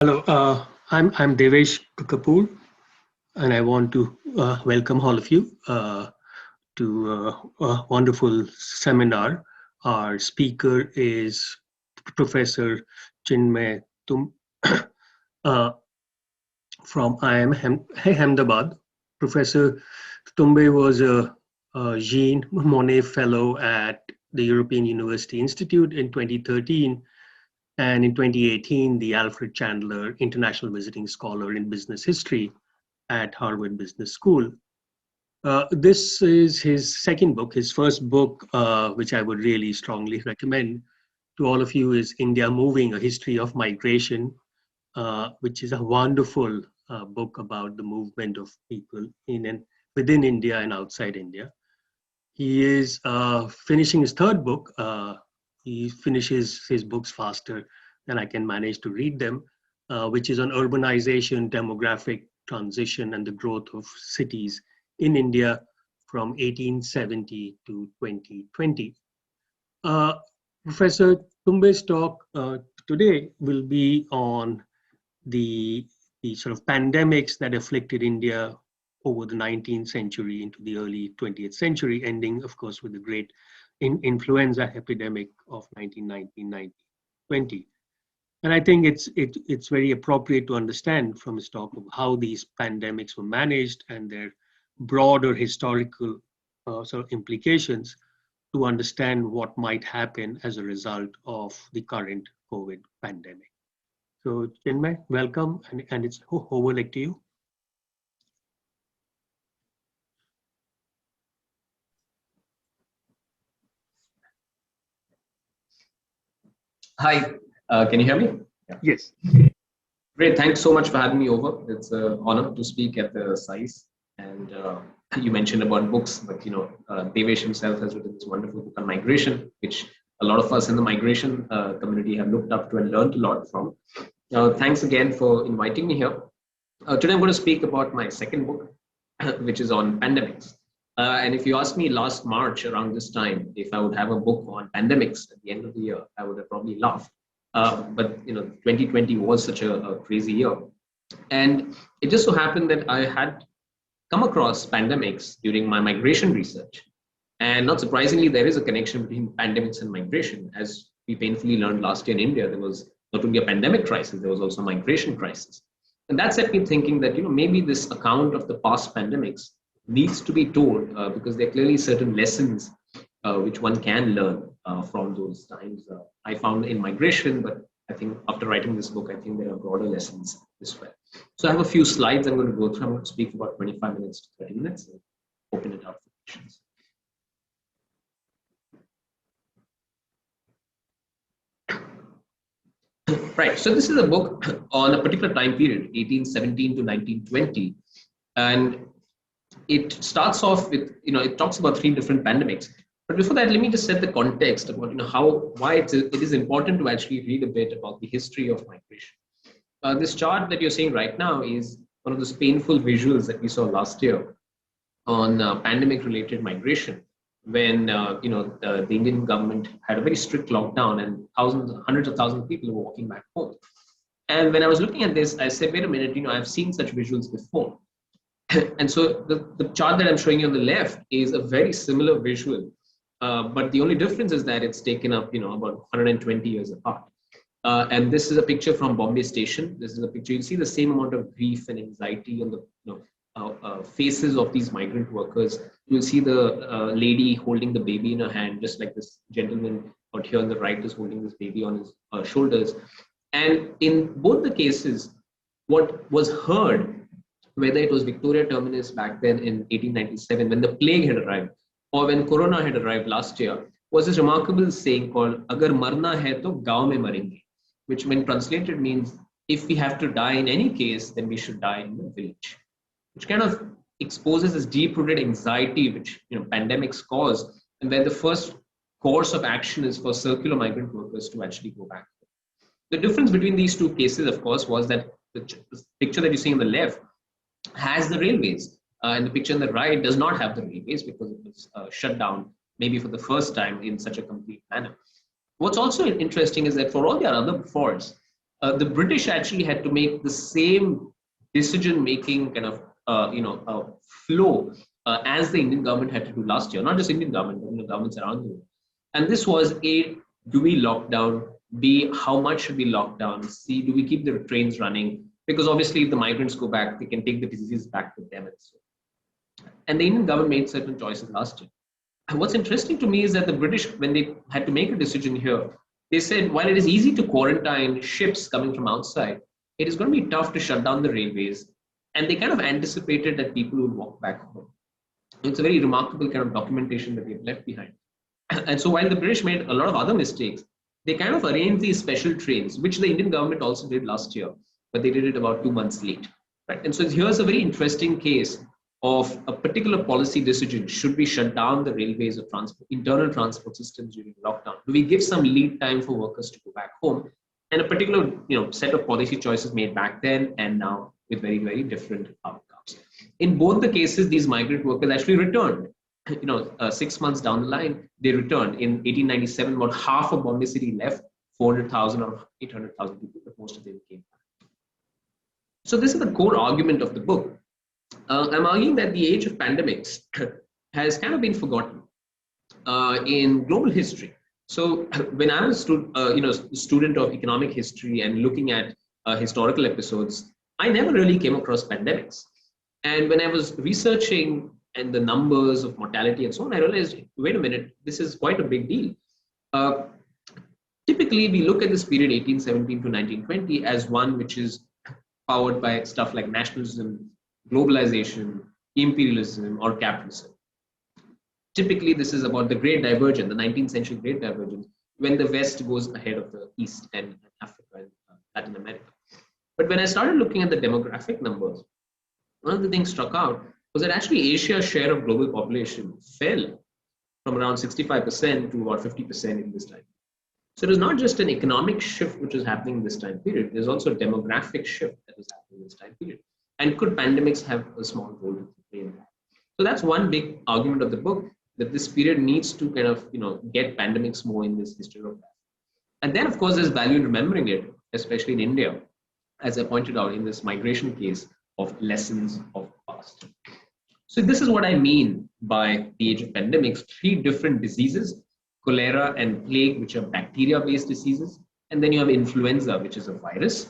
Hello, I'm Devesh Kapoor, and I want to welcome all of you to a wonderful seminar. Our speaker is Professor Chinmay uh, from Ahmedabad. Professor Tumbe was a Jean Monnet Fellow at the European University Institute in 2013, and in 2018, the Alfred Chandler International Visiting Scholar in Business History at Harvard Business School. This is his second book. His first book, which I would really strongly recommend to all of you, is India Moving, A History of Migration, which is a wonderful book about the movement of people in and within India and outside India. He is finishing his third book. He finishes his books faster than I can manage to read them, which is on urbanization, demographic transition, and the growth of cities in India from 1870 to 2020. Professor Tumbe's talk today will be on the sort of pandemics that afflicted India over the 19th century into the early 20th century, ending, of course, with the great influenza epidemic of 1919-1920. And I think it's very appropriate to understand from his talk of how these pandemics were managed and their broader historical sort of implications to understand what might happen as a result of the current COVID pandemic. So, Chinmay, welcome, and it's over like to you. Hi, can you hear me? Yeah. Yes. Great, thanks so much for having me over. It's an honor to speak at the SAIS. And you mentioned about books, but Devesh himself has written this wonderful book on migration, which a lot of us in the migration community have looked up to and learned a lot from. Thanks again for inviting me here. Today I'm going to speak about my second book, which is on pandemics. And if you asked me last March around this time, if I would have a book on pandemics at the end of the year, I would have probably laughed. But 2020 was such a crazy year. And it just so happened that I had come across pandemics during my migration research. And not surprisingly, there is a connection between pandemics and migration. As we painfully learned last year in India, there was not only a pandemic crisis, there was also a migration crisis. And that set me thinking that maybe this account of the past pandemics needs to be told because there are clearly certain lessons which one can learn from those times. I found in migration, but I think after writing this book, I think there are broader lessons as well. So I have a few slides I'm going to go through. I'm going to speak for about 25 minutes to 30 minutes and open it up for questions. Right, so this is a book on a particular time period, 1817 to 1920. And it starts off with, it talks about three different pandemics. But before that, let me just set the context about, why it is important to actually read a bit about the history of migration. This chart that you're seeing right now is one of those painful visuals that we saw last year on pandemic-related migration, when the Indian government had a very strict lockdown and hundreds of thousands of people were walking back home. And when I was looking at this, I said, wait a minute, I've seen such visuals before. And so the chart that I'm showing you on the left is a very similar visual, but the only difference is that it's taken up, about 120 years apart. And this is a picture from Bombay Station. This is a picture. You see the same amount of grief and anxiety on the faces of these migrant workers. You'll see the lady holding the baby in her hand, just like this gentleman out here on the right is holding this baby on his shoulders. And in both the cases, what was heard, whether it was Victoria Terminus back then in 1897, when the plague had arrived, or when Corona had arrived last year, was this remarkable saying called "Agar marna hai to gaon mein marenge," which, when translated, means if we have to die in any case, then we should die in the village, which kind of exposes this deep-rooted anxiety which pandemics cause, and where the first course of action is for circular migrant workers to actually go back. The difference between these two cases, of course, was that the picture that you see on the left has the railways, and the picture on the right does not have the railways because it was shut down maybe for the first time in such a complete manner. What's also interesting is that for all their other faults, the British actually had to make the same decision-making kind of flow as the Indian government had to do last year. Not just Indian government, but governments around the world. And this was A, do we lock down? B, how much should we lock down? C, do we keep the trains running? Because obviously, if the migrants go back, they can take the diseases back with them. And the Indian government made certain choices last year. And what's interesting to me is that the British, when they had to make a decision here, they said, while it is easy to quarantine ships coming from outside, it is going to be tough to shut down the railways. And they kind of anticipated that people would walk back home. It's a very remarkable kind of documentation that we have left behind. And so while the British made a lot of other mistakes, they kind of arranged these special trains, which the Indian government also did last year, but they did it about 2 months late. Right? And so here's a very interesting case of a particular policy decision. Should we shut down the railways or internal transport systems during lockdown? Do we give some lead time for workers to go back home? And a particular set of policy choices made back then and now with very, very different outcomes. In both the cases, these migrant workers actually returned. 6 months down the line, they returned. In 1897, about half of Bombay city left, 400,000 or 800,000 people, but most of them came back. So this is the core argument of the book. I'm arguing that the age of pandemics has kind of been forgotten in global history. So when I was a student of economic history and looking at historical episodes, I never really came across pandemics. And when I was researching and the numbers of mortality and so on, I realized, wait a minute, this is quite a big deal. Typically, we look at this period 1817 to 1920 as one which is powered by stuff like nationalism, globalization, imperialism, or capitalism. Typically, this is about the Great Divergence, the 19th century Great Divergence, when the West goes ahead of the East and Africa and Latin America. But when I started looking at the demographic numbers, one of the things struck out was that actually Asia's share of global population fell from around 65% to about 50% in this time. So it was not just an economic shift which was happening in this time period, there's also a demographic shift that was happening in this time period. And could pandemics have a small role to play in that? So that's one big argument of the book, that this period needs to kind of get pandemics more in this history of life. And then, of course, there's value in remembering it, especially in India, as I pointed out in this migration case of lessons of past. So this is what I mean by the age of pandemics: 3 different diseases, cholera and plague, which are bacteria-based diseases, and then you have influenza, which is a virus.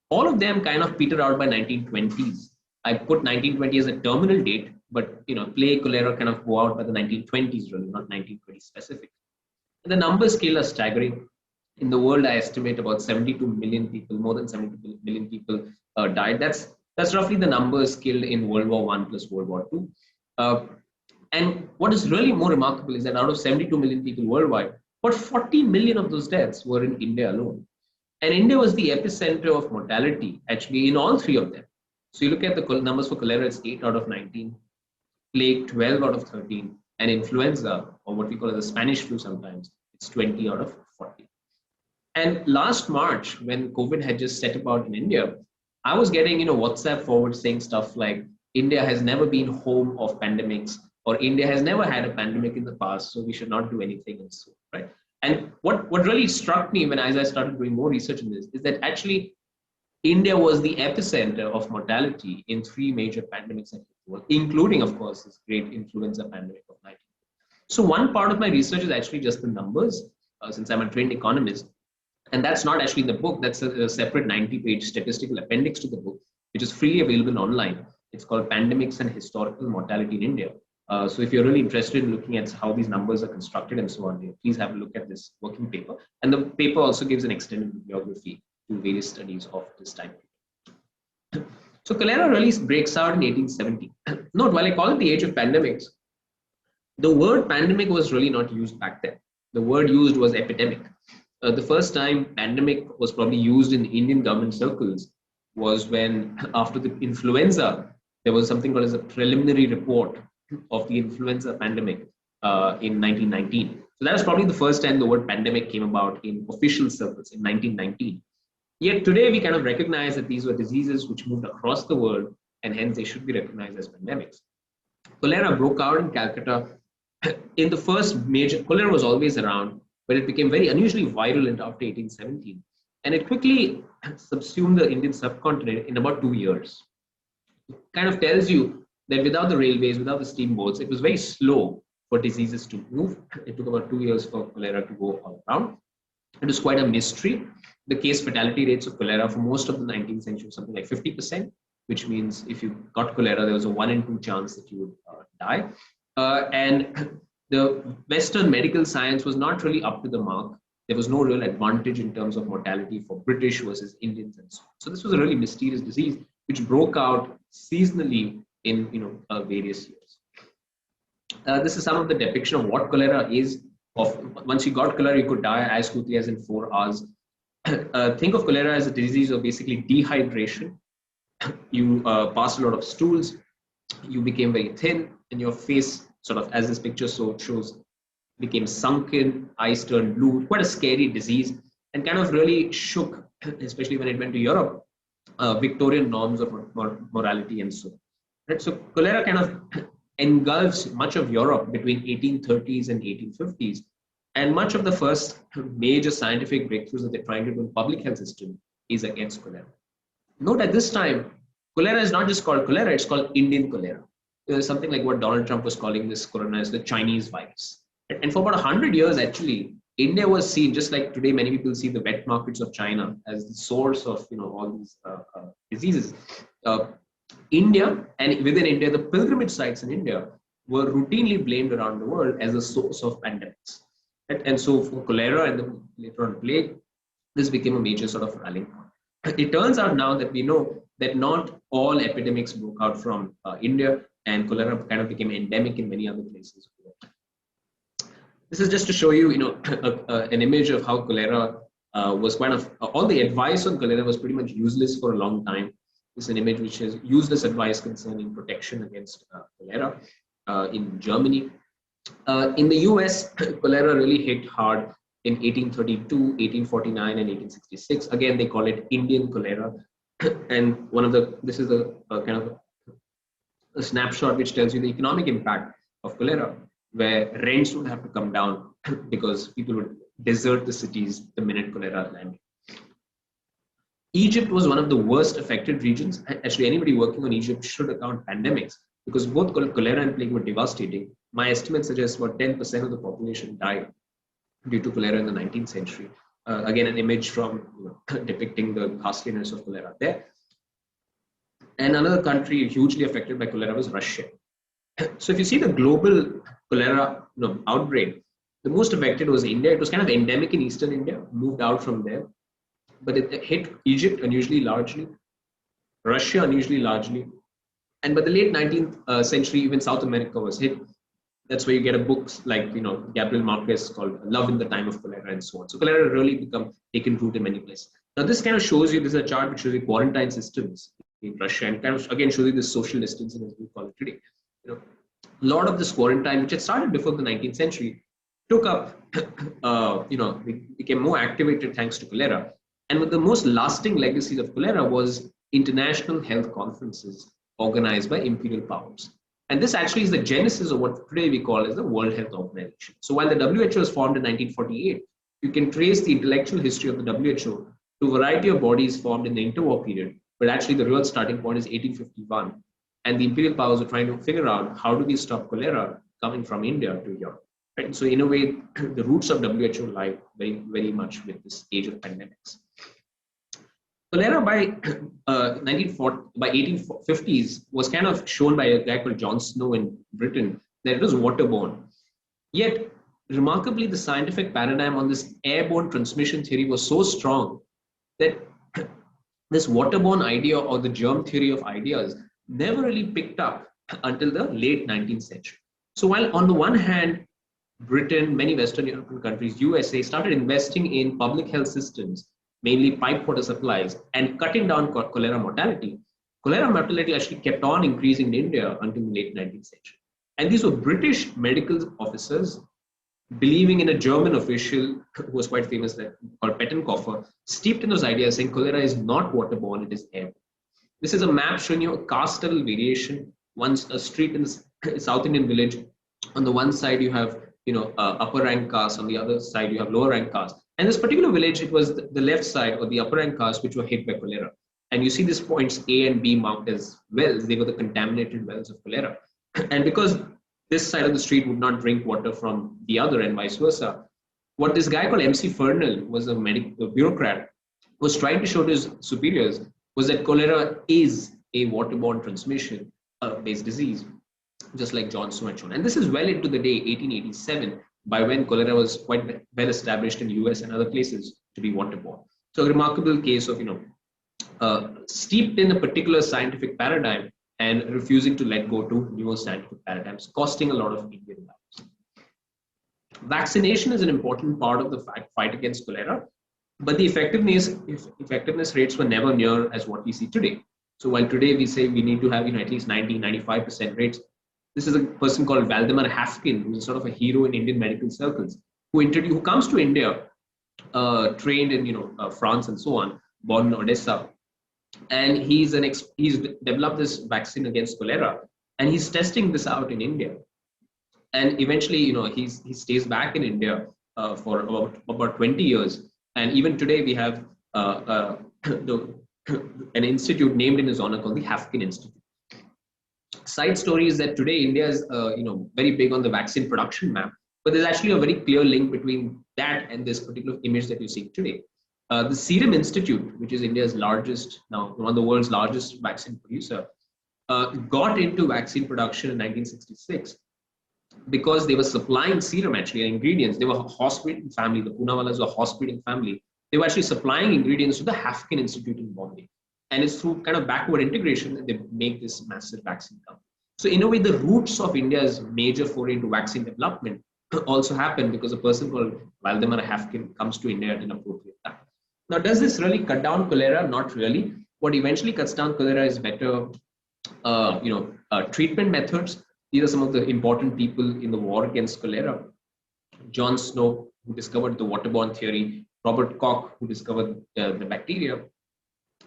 All of them kind of peter out by 1920s. I put 1920 as a terminal date, but plague, cholera kind of go out by the 1920s, really, not 1920 specific. And the number scale are staggering. In the world, I estimate about 72 million people, more than 72 million people died. That's roughly the numbers killed in World War I plus World War II. And what is really more remarkable is that out of 72 million people worldwide, about 40 million of those deaths were in India alone. And India was the epicenter of mortality, actually, in all 3 of them. So you look at the numbers for cholera, it's 8 out of 19, plague 12 out of 13, and influenza, or what we call as the Spanish flu sometimes, it's 20 out of 40. And last March, when COVID had just set about in India, I was getting WhatsApp forward saying stuff like, India has never been home of pandemics, or India has never had a pandemic in the past, so we should not do anything, and so right. And what really struck me as I started doing more research in this is that actually India was the epicenter of mortality in 3 major pandemics, including, of course, this great influenza pandemic of 19. So one part of my research is actually just the numbers, since I'm a trained economist. And that's not actually in the book. That's a separate 90-page statistical appendix to the book, which is freely available online. It's called Pandemics and Historical Mortality in India. So if you're really interested in looking at how these numbers are constructed and so on, please have a look at this working paper. And the paper also gives an extended bibliography to various studies of this time period. So cholera really breaks out in 1870. Note, while I call it the age of pandemics, the word pandemic was really not used back then. The word used was epidemic. The first time pandemic was probably used in Indian government circles was when, after the influenza, there was something called as a preliminary report of the influenza pandemic in 1919. So that was probably the first time the word pandemic came about in official circles in 1919. Yet today we kind of recognize that these were diseases which moved across the world, and hence they should be recognized as pandemics. Cholera broke out in Calcutta. In the first major, cholera was always around, but it became very unusually viral after 1817. and it quickly subsumed the Indian subcontinent in about 2 years. It kind of tells you that without the railways, without the steamboats, it was very slow for diseases to move. It took about 2 years for cholera to go all around. It was quite a mystery. The case fatality rates of cholera for most of the 19th century was something like 50%, which means if you got cholera, there was a 1 in 2 chance that you would die. And the Western medical science was not really up to the mark. There was no real advantage in terms of mortality for British versus Indians and so on. So this was a really mysterious disease which broke out seasonally in various years. This is some of the depiction of what cholera is. Once you got cholera, you could die as quickly as in 4 hours. Think of cholera as a disease of basically dehydration. You passed a lot of stools, you became very thin, and your face, sort of as this picture shows, became sunken, eyes turned blue. Quite a scary disease, and kind of really shook, especially when it went to Europe, Victorian norms of morality and so on. Right? So cholera kind of engulfs much of Europe between 1830s and 1850s, and much of the first major scientific breakthroughs that they're trying to do in public health system is against cholera. Note at this time, cholera is not just called cholera, it's called Indian cholera. Something like what Donald Trump was calling this corona as the Chinese virus. And for about 100 years, actually, India was seen, just like today, many people see the wet markets of China as the source of all these diseases. India, and within India, the pilgrimage sites in India were routinely blamed around the world as a source of pandemics. And so for cholera and then later on plague, this became a major sort of rallying point. It turns out now that we know that not all epidemics broke out from India, and cholera kind of became endemic in many other places. This is just to show you, an image of how cholera was kind of, all the advice on cholera was pretty much useless for a long time. This is an image which has useless advice concerning protection against cholera in Germany. In the US, cholera really hit hard in 1832, 1849, and 1866. Again, they call it Indian cholera. And this is a kind of a snapshot which tells you the economic impact of cholera, where rents would have to come down because people would desert the cities the minute cholera landed. Egypt was one of the worst affected regions. Actually, anybody working on Egypt should account pandemics because both cholera and plague were devastating. My estimate suggests about 10% of the population died due to cholera in the 19th century. Again, an image from depicting the ghastliness of cholera there. And another country hugely affected by cholera was Russia. So if you see the global cholera outbreak, the most affected was India. It was kind of endemic in Eastern India, moved out from there. But it hit Egypt unusually largely, Russia unusually largely. And by the late 19th century, even South America was hit. That's where you get books like, Gabriel Marquez called Love in the Time of Cholera and so on. So cholera really taken root in many places. Now this kind of shows you, this is a chart which shows you quarantine systems in Russia and kind of again shows you this social distancing as we call it today. A lot of this quarantine, which had started before the 19th century, took up, became more activated thanks to cholera. And one of the most lasting legacies of cholera was international health conferences organized by imperial powers. And this actually is the genesis of what today we call as the World Health Organization. So while the WHO was formed in 1948, you can trace the intellectual history of the WHO to a variety of bodies formed in the interwar period, but actually the real starting point is 1851. And the imperial powers are trying to figure out how do we stop cholera coming from India to Europe. Right? So in a way, the roots of WHO lie very, very much with this age of pandemics. Cholera by 1850s was kind of shown by a guy called John Snow in Britain that it was waterborne. Yet, remarkably, the scientific paradigm on this airborne transmission theory was so strong that this waterborne idea or the germ theory of ideas never really picked up until the late 19th century. So while on the one hand, Britain, many Western European countries, USA started investing in public health systems, mainly piped water supplies, and cutting down cholera mortality actually kept on increasing in India until the late 19th century. And these were British medical officers believing in a German official who was quite famous called Pettenkoffer, steeped in those ideas saying cholera is not waterborne, it is airborne. This is a map showing you a caste level variation. Once a street in the South Indian village, on the one side you have upper rank caste, on the other side you have lower rank caste. And this particular village, it was the left side or the upper end caste which were hit by cholera. And you see these points A and B marked as wells. They were the contaminated wells of cholera. And because this side of the street would not drink water from the other and vice versa, what this guy called MC Fernand was a bureaucrat, was trying to show to his superiors was that cholera is a waterborne transmission based disease, just like Johnson and so on. And this is well into the day 1887, by when cholera was quite well established in the US and other places to be waterborne. So a remarkable case of, steeped in a particular scientific paradigm and refusing to let go to newer scientific paradigms, costing a lot of Indian lives. Vaccination is an important part of the fight against cholera, but the effectiveness rates were never near as what we see today. So while today we say we need to have at least 90-95% rates, this is a person called Valdemar Haffkine, who is sort of a hero in Indian medical circles, who comes to India, trained in France and so on, born in Odessa, and he's developed this vaccine against cholera, and he's testing this out in India. And eventually, he stays back in India for about 20 years. And even today, we have an institute named in his honor called the Haffkine Institute. Side story is that today India is very big on the vaccine production map, but there's actually a very clear link between that and this particular image that you see today. The Serum Institute, which is India's largest, now one of the world's largest vaccine producer, got into vaccine production in 1966 because they were supplying serum, actually, ingredients. They were a horse-breeding family. The Poonawallas were a horse-breeding family. They were actually supplying ingredients to the Haffkine Institute in Bombay. And it's through kind of backward integration that they make this massive vaccine company. So in a way, the roots of India's major foray into vaccine development also happened because a person called Valdemar Haffkine comes to India at an appropriate time. Now, does this really cut down cholera? Not really. What eventually cuts down cholera is better, treatment methods. These are some of the important people in the war against cholera. John Snow, who discovered the waterborne theory. Robert Koch, who discovered the bacteria.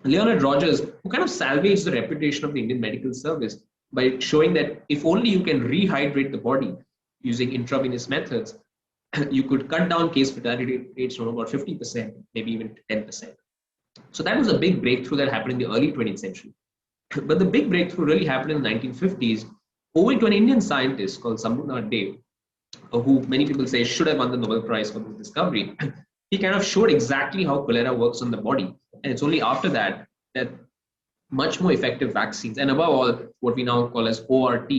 Leonard Rogers, who kind of salvaged the reputation of the Indian medical service by showing that if only you can rehydrate the body using intravenous methods, you could cut down case fatality rates from about 50%, maybe even 10%. So that was a big breakthrough that happened in the early 20th century. But the big breakthrough really happened in the 1950s, owing to an Indian scientist called Sambhunath Dev, who many people say should have won the Nobel Prize for this discovery. He kind of showed exactly how cholera works on the body. And it's only after that that much more effective vaccines, and above all, what we now call as ORT,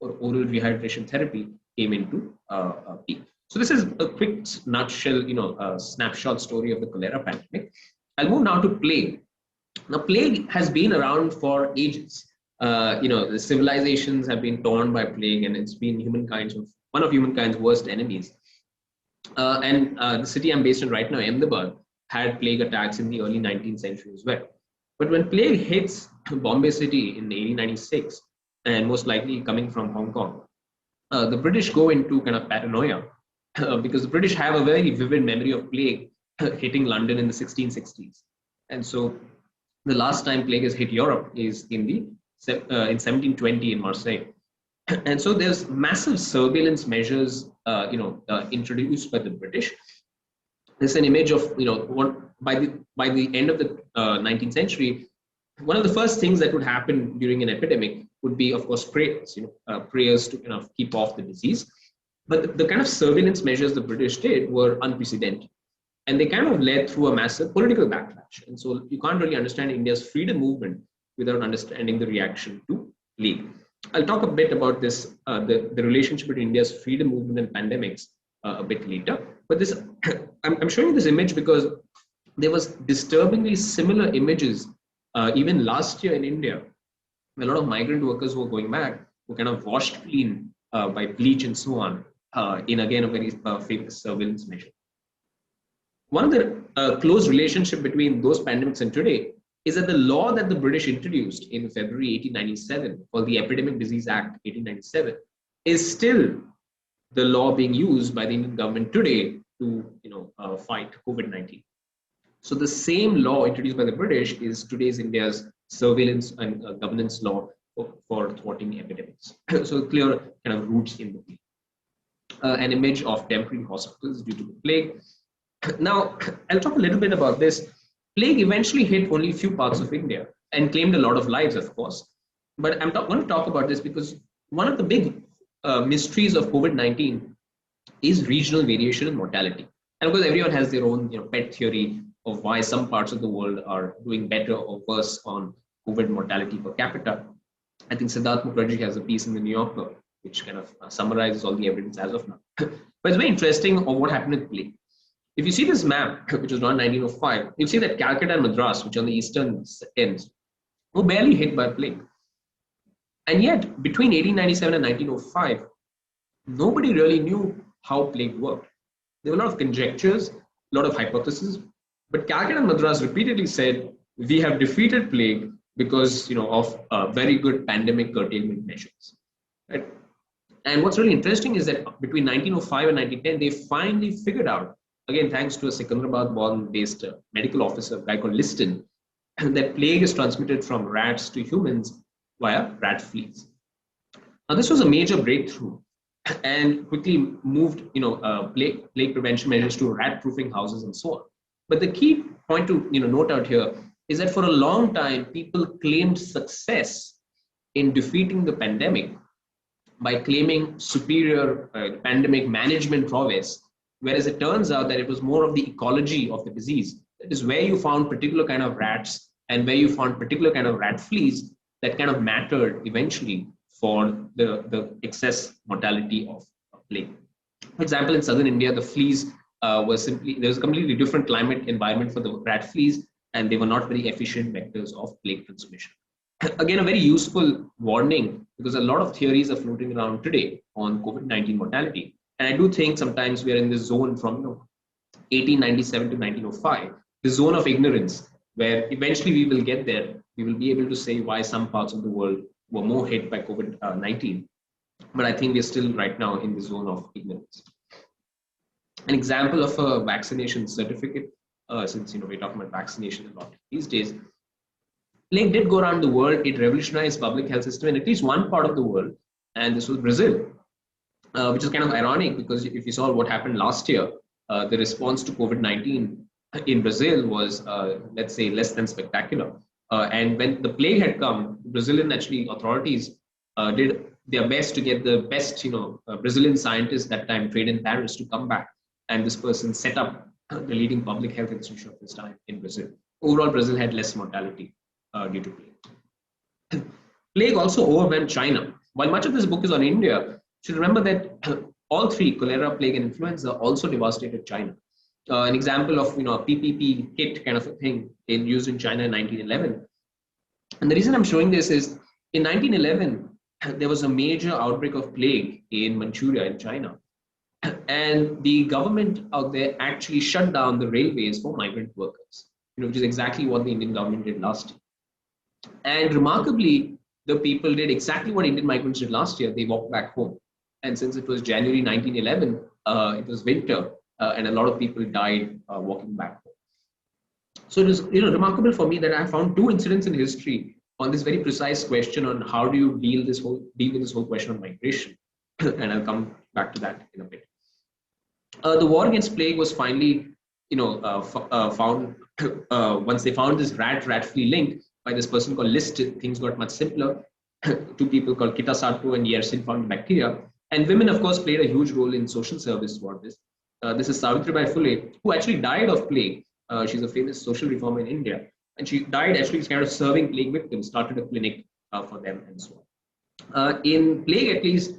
or oral rehydration therapy, came into being. So this is a quick nutshell, snapshot story of the cholera pandemic. I'll move now to plague. Now, plague has been around for ages. The civilizations have been torn by plague, and it's been one of humankind's worst enemies. The city I'm based in right now, Ahmedabad, had plague attacks in the early 19th century as well. But when plague hits Bombay city in 1896, and most likely coming from Hong Kong, the British go into kind of paranoia because the British have a very vivid memory of plague hitting London in the 1660s. And so the last time plague has hit Europe is in 1720 in Marseille. And so there's massive surveillance measures, introduced by the British. There's an image of, by the end of the 19th century, one of the first things that would happen during an epidemic would be, of course, prayers, prayers to kind of keep off the disease. But the kind of surveillance measures the British did were unprecedented. And they kind of led through a massive political backlash. And so you can't really understand India's freedom movement without understanding the reaction to plague. I'll talk a bit about this, the relationship between India's freedom movement and pandemics a bit later. But this, I'm showing you this image because there was disturbingly similar images even last year in India. A lot of migrant workers who were going back were kind of washed clean by bleach and so on, in again a very famous surveillance measure. One of the close relationship between those pandemics and today is that the law that the British introduced in February 1897, called the Epidemic Disease Act 1897, is still the law being used by the Indian government today to fight COVID-19. So the same law introduced by the British is today's India's surveillance and governance law for thwarting epidemics. So clear kind of roots in the plague. An image of temporary hospitals due to the plague. Now, I'll talk a little bit about this. Plague eventually hit only a few parts of India and claimed a lot of lives, of course. But I'm going to talk about this because one of the big mysteries of COVID-19 is regional variation in mortality. And of course, everyone has their own pet theory of why some parts of the world are doing better or worse on COVID mortality per capita. I think Siddharth Mukherjee has a piece in the New Yorker which kind of summarizes all the evidence as of now. But it's very interesting of what happened with plague. If you see this map, which was drawn in 1905, you see that Calcutta and Madras, which are on the eastern ends, were barely hit by plague. And yet, between 1897 and 1905, nobody really knew how plague worked. There were a lot of conjectures, a lot of hypotheses, but Calcutta and Madras repeatedly said, we have defeated plague because of very good pandemic curtailment measures. Right? And what's really interesting is that between 1905 and 1910, they finally figured out, again, thanks to a Secunderabad based medical officer, a guy called Liston, that plague is transmitted from rats to humans via rat fleas. Now, this was a major breakthrough and quickly moved, plague prevention measures to rat-proofing houses and so on. But the key point to note out here is that for a long time, people claimed success in defeating the pandemic by claiming superior pandemic management prowess, whereas it turns out that it was more of the ecology of the disease. That is where you found particular kind of rats and where you found particular kind of rat fleas that kind of mattered eventually for the excess mortality of plague. For example, in southern India, the fleas were simply, there was a completely different climate environment for the rat fleas, and they were not very efficient vectors of plague transmission. Again, a very useful warning because a lot of theories are floating around today on COVID-19 mortality. And I do think sometimes we are in this zone from 1897 to 1905, the zone of ignorance, where eventually we will get there. We will be able to say why some parts of the world were more hit by COVID-19. But I think we're still right now in the zone of ignorance. An example of a vaccination certificate, since we're talking about vaccination a lot these days, plague did go around the world. It revolutionized public health system in at least one part of the world, and this was Brazil, which is kind of ironic because if you saw what happened last year, the response to COVID-19 in Brazil was, let's say, less than spectacular. And when the plague had come, Brazilian authorities did their best to get the best, Brazilian scientists that time trained in Paris to come back, and this person set up the leading public health institution of this time in Brazil. Overall, Brazil had less mortality due to plague. Plague also overwhelmed China. While much of this book is on India, you should remember that all three, cholera, plague, and influenza, also devastated China. An example of a PPP kit kind of a thing used in China in 1911. And the reason I'm showing this is in 1911, there was a major outbreak of plague in Manchuria in China. And the government out there actually shut down the railways for migrant workers, which is exactly what the Indian government did last year. And remarkably, the people did exactly what Indian migrants did last year. They walked back home. And since it was January 1911, it was winter, and a lot of people died walking back home. So it was remarkable for me that I found two incidents in history on this very precise question on how do you deal with this whole question of migration. And I'll come back to that in a bit. The war against plague was finally found once they found this rat flea link by this person called Liston. Things got much simpler. Two people called Kitasato and Yersin found bacteria, and women, of course, played a huge role in social service for this. This is Savitribai Phule, who actually died of plague. She's a famous social reformer in India, and she died actually kind of serving plague victims, started a clinic for them and so on. In plague, at least,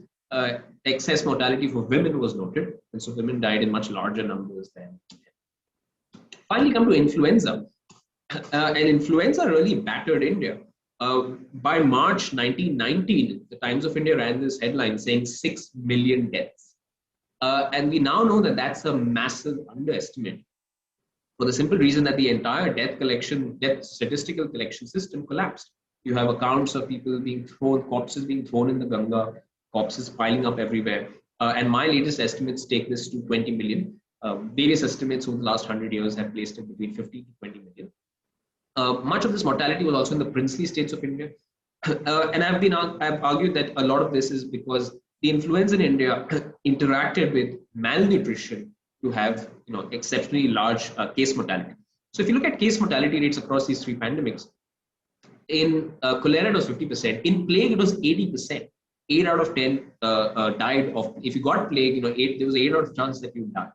excess mortality for women was noted, and so women died in much larger numbers than men. Finally, come to influenza. And influenza really battered India. By March 1919, the Times of India ran this headline saying 6 million deaths. And we now know that that's a massive underestimate for the simple reason that the entire death statistical collection system collapsed. You have accounts of people being thrown, corpses being thrown in the Ganga, corpses piling up everywhere. And my latest estimates take this to 20 million. Various estimates over the last 100 years have placed it between 50 to 20 million. Much of this mortality was also in the princely states of India. And I've argued that a lot of this is because the influenza in India interacted with malnutrition to have exceptionally large case mortality. So if you look at case mortality rates across these three pandemics, in cholera it was 50%, in plague it was 80%. 8 out of 10 died of, if you got plague, there was 8 out of chance that you die.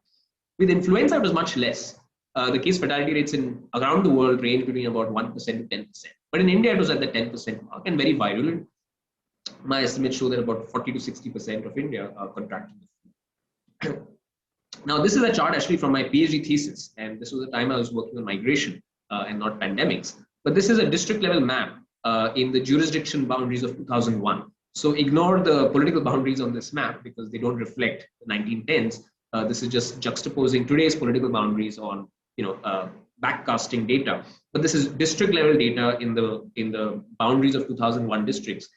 With influenza it was much less. The case fatality rates in around the world range between about 1% to 10%. But in India it was at the 10% mark and very virulent. My estimates show that about 40 to 60% of India contracted the flu. Now, this is a chart actually from my PhD thesis, and this was the time I was working on migration and not pandemics. But this is a district level map in the jurisdiction boundaries of 2001. So ignore the political boundaries on this map because they don't reflect the 1910s. This is just juxtaposing today's political boundaries on backcasting data. But this is district level data in the boundaries of 2001 districts.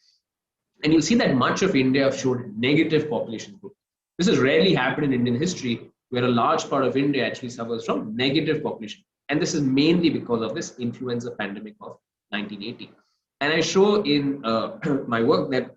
And you'll see that much of India showed negative population growth. This has rarely happened in Indian history, where a large part of India actually suffers from negative population. And this is mainly because of this influenza pandemic of 1980. And I show in my work that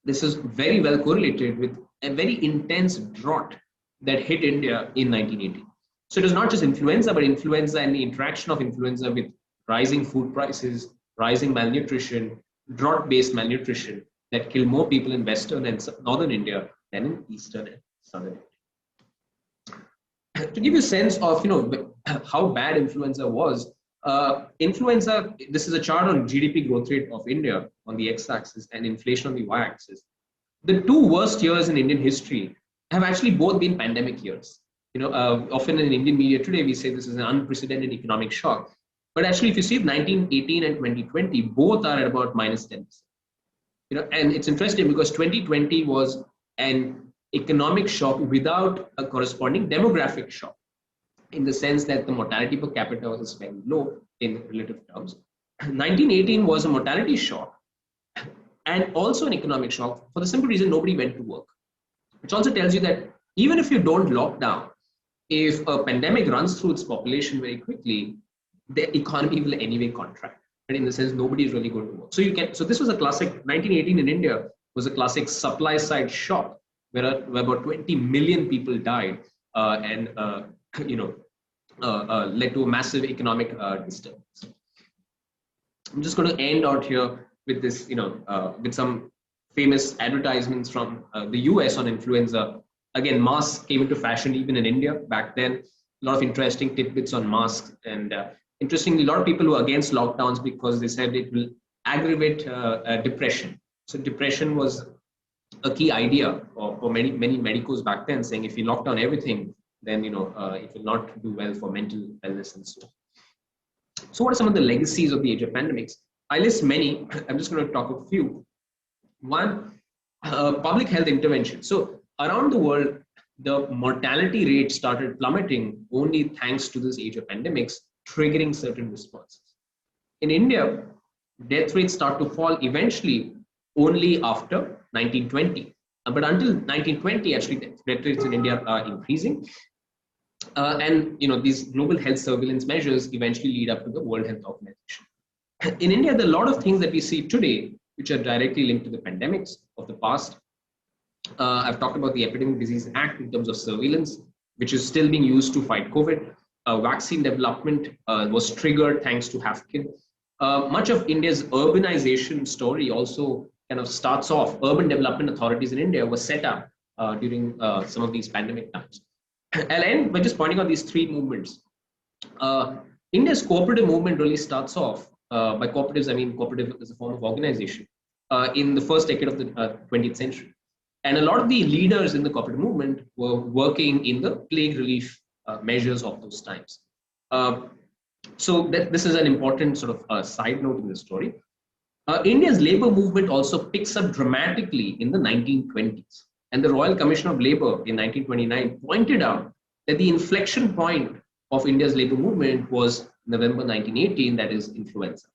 this is very well correlated with a very intense drought that hit India in 1980. So it is not just influenza, but influenza and the interaction of influenza with rising food prices, rising malnutrition, drought-based malnutrition that killed more people in Western and Northern India than in Eastern and Southern India. To give you a sense of how bad influenza was, influenza, this is a chart on GDP growth rate of India on the x-axis and inflation on the y-axis. The two worst years in Indian history have actually both been pandemic years. Often in Indian media today, we say this is an unprecedented economic shock. But actually, if you see 1918 and 2020, both are at about minus 10%. And it's interesting because 2020 was an economic shock without a corresponding demographic shock, in the sense that the mortality per capita was very low in relative terms. 1918 was a mortality shock and also an economic shock for the simple reason nobody went to work. Which also tells you that even if you don't lock down, if a pandemic runs through its population very quickly, the economy will anyway contract. And in the sense, nobody is really going to work. So this was a classic, 1918 in India was a classic supply side shock where about 20 million people died and led to a massive economic disturbance. I'm just going to end out here with this, with some famous advertisements from the US on influenza. Again, masks came into fashion even in India back then. A lot of interesting tidbits on masks. And interestingly, a lot of people were against lockdowns because they said it will aggravate depression. So depression was a key idea for many medicos back then, saying if you lock down everything, then it will not do well for mental wellness and so on. So what are some of the legacies of the age of pandemics? I list many. I'm just going to talk a few. One, public health intervention. So around the world, the mortality rate started plummeting only thanks to this age of pandemics, triggering certain responses. In India, death rates start to fall eventually only after 1920. But until 1920, actually, death rates in India are increasing. And these global health surveillance measures eventually lead up to the World Health Organization. In India, there are a lot of things that we see today which are directly linked to the pandemics of the past. I've talked about the Epidemic Disease Act in terms of surveillance, which is still being used to fight COVID. Vaccine development was triggered thanks to HAFKID. Much of India's urbanization story also kind of starts off. Urban development authorities in India were set up during some of these pandemic times. I'll end by just pointing out these three movements. India's cooperative movement really starts off. By cooperatives, I mean cooperative as a form of organization in the first decade of the 20th century. And a lot of the leaders in the cooperative movement were working in the plague relief measures of those times. So this is an important sort of side note in the story. India's labor movement also picks up dramatically in the 1920s. And the Royal Commission of Labor in 1929 pointed out that the inflection point of India's labor movement was November 1918, that is influenza.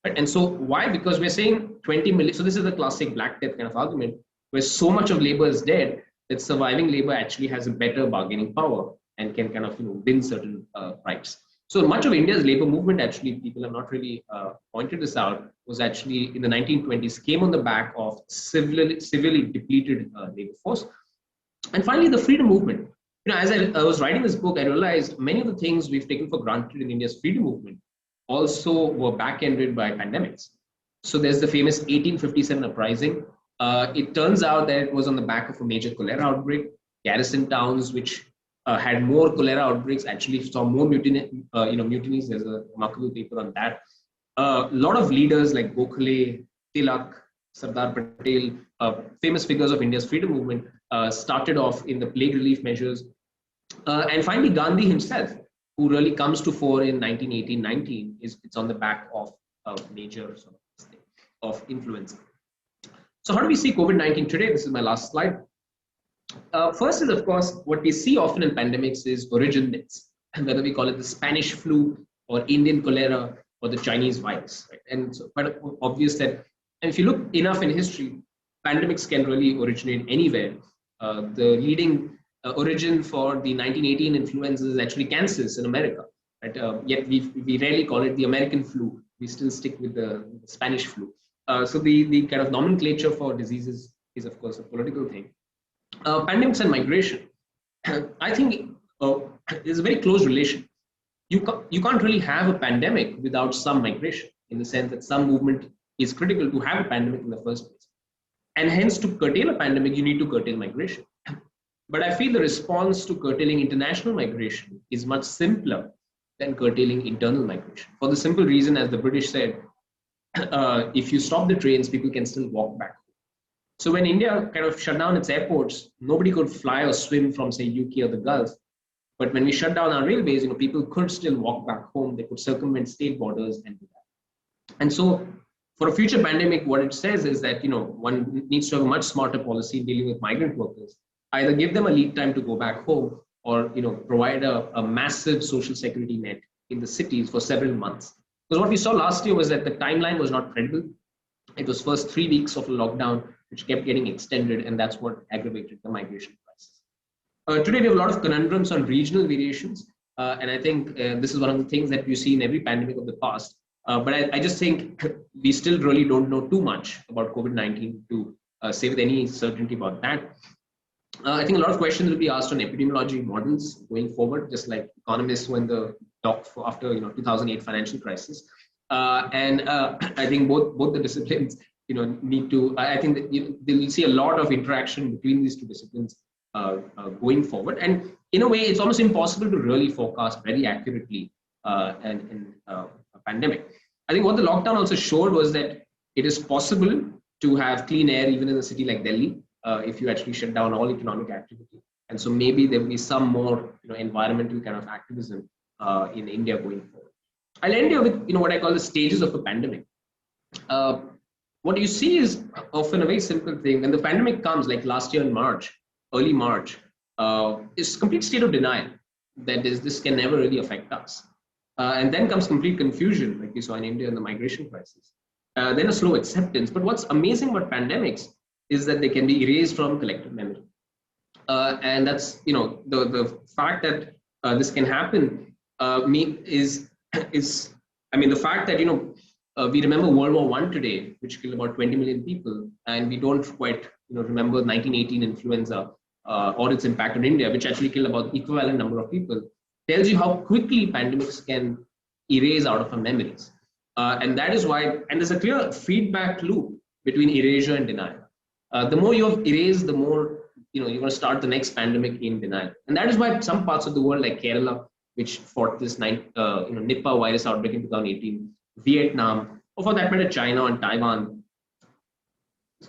Right? And so why? Because we're saying 20 million. So this is the classic Black Death kind of argument, where so much of labor is dead that surviving labor actually has a better bargaining power and can kind of win certain rights. So much of India's labor movement, actually, people have not really pointed this out, was actually in the 1920s, came on the back of severely depleted labor force. And finally, the freedom movement. As I was writing this book, I realized many of the things we've taken for granted in India's freedom movement also were back-ended by pandemics. So there's the famous 1857 uprising. It turns out that it was on the back of a major cholera outbreak. Garrison towns, which had more cholera outbreaks, actually saw more mutinies. There's a remarkable paper on that. A lot of leaders like Gokhale, Tilak, Sardar Patel, famous figures of India's freedom movement, started off in the plague relief measures. And finally, Gandhi himself, who really comes to fore in 1918-19, it's on the back of a major sort of thing of influence. So how do we see COVID-19 today? This is my last slide. First is, of course, what we see often in pandemics is origin myths, and whether we call it the Spanish flu or Indian cholera or the Chinese virus. Right? And so quite obvious that, and if you look enough in history, pandemics can really originate anywhere. The leading origin for the 1918 influenza is actually Kansas in America. Right? Yet we rarely call it the American flu. We still stick with the Spanish flu. So the kind of nomenclature for diseases is, of course, a political thing. Pandemics and migration, I think there's a very close relation. You can't really have a pandemic without some migration, in the sense that some movement is critical to have a pandemic in the first place. And hence, to curtail a pandemic, you need to curtail migration. But I feel the response to curtailing international migration is much simpler than curtailing internal migration. For the simple reason, as the British said, if you stop the trains, people can still walk back. So when India kind of shut down its airports, nobody could fly or swim from, say, UK or the Gulf. But when we shut down our railways, people could still walk back home. They could circumvent state borders and do that. And so for a future pandemic, what it says is that, one needs to have a much smarter policy in dealing with migrant workers. Either give them a lead time to go back home, or, provide a massive social security net in the cities for several months. Because what we saw last year was that the timeline was not credible. It was first 3 weeks of a lockdown, which kept getting extended, and that's what aggravated the migration crisis. Today, we have a lot of conundrums on regional variations, and I think this is one of the things that you see in every pandemic of the past. But I just think we still really don't know too much about COVID-19 to say with any certainty about that. I think a lot of questions will be asked on epidemiology models going forward, just like economists when the talk after 2008 financial crisis. And I think both the disciplines need to. I think that they'll see a lot of interaction between these two disciplines going forward. And in a way, it's almost impossible to really forecast very accurately in a pandemic. I think what the lockdown also showed was that it is possible to have clean air even in a city like Delhi if you actually shut down all economic activity. And so maybe there will be some more environmental kind of activism in India going forward. I'll end here with what I call the stages of a pandemic. What you see is often a very simple thing. When the pandemic comes, like last year in March, early March, is complete state of denial. That is, this can never really affect us. And then comes complete confusion, like we saw in India in the migration crisis. Then a slow acceptance. But what's amazing about pandemics is that they can be erased from collective memory. And that's, the fact that this can happen is the fact that, we remember World War I today, which killed about 20 million people, and we don't quite, remember 1918 influenza or its impact on India, which actually killed about equivalent number of people, tells you how quickly pandemics can erase out of our memories. And that is why, and there's a clear feedback loop between erasure and denial. The more you have erased, the more, you're going to start the next pandemic in denial. And that is why some parts of the world, like Kerala, which fought this Nipah virus outbreak in 2018, Vietnam, or for that matter, China and Taiwan,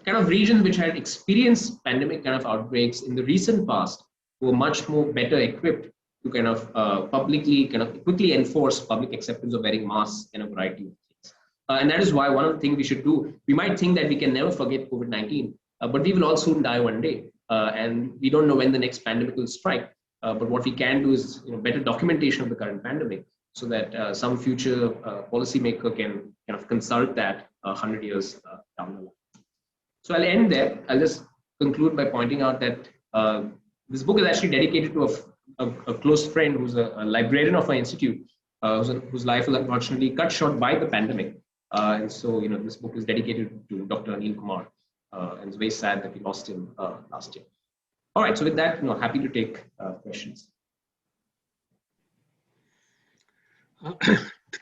kind of regions which had experienced pandemic kind of outbreaks in the recent past, were much more better equipped to kind of publicly, kind of quickly enforce public acceptance of wearing masks and a variety of things. And that is why one of the things we should do, we might think that we can never forget COVID-19, but we will all soon die one day. And we don't know when the next pandemic will strike. But what we can do is better documentation of the current pandemic, so that some future policymaker can kind of consult that 100 years down the line. So I'll end there. I'll just conclude by pointing out that this book is actually dedicated to a close friend who's a librarian of our institute, whose life was unfortunately cut short by the pandemic. And so, this book is dedicated to Dr. Anil Kumar. And it's very sad that we lost him last year. All right, so with that, happy to take questions.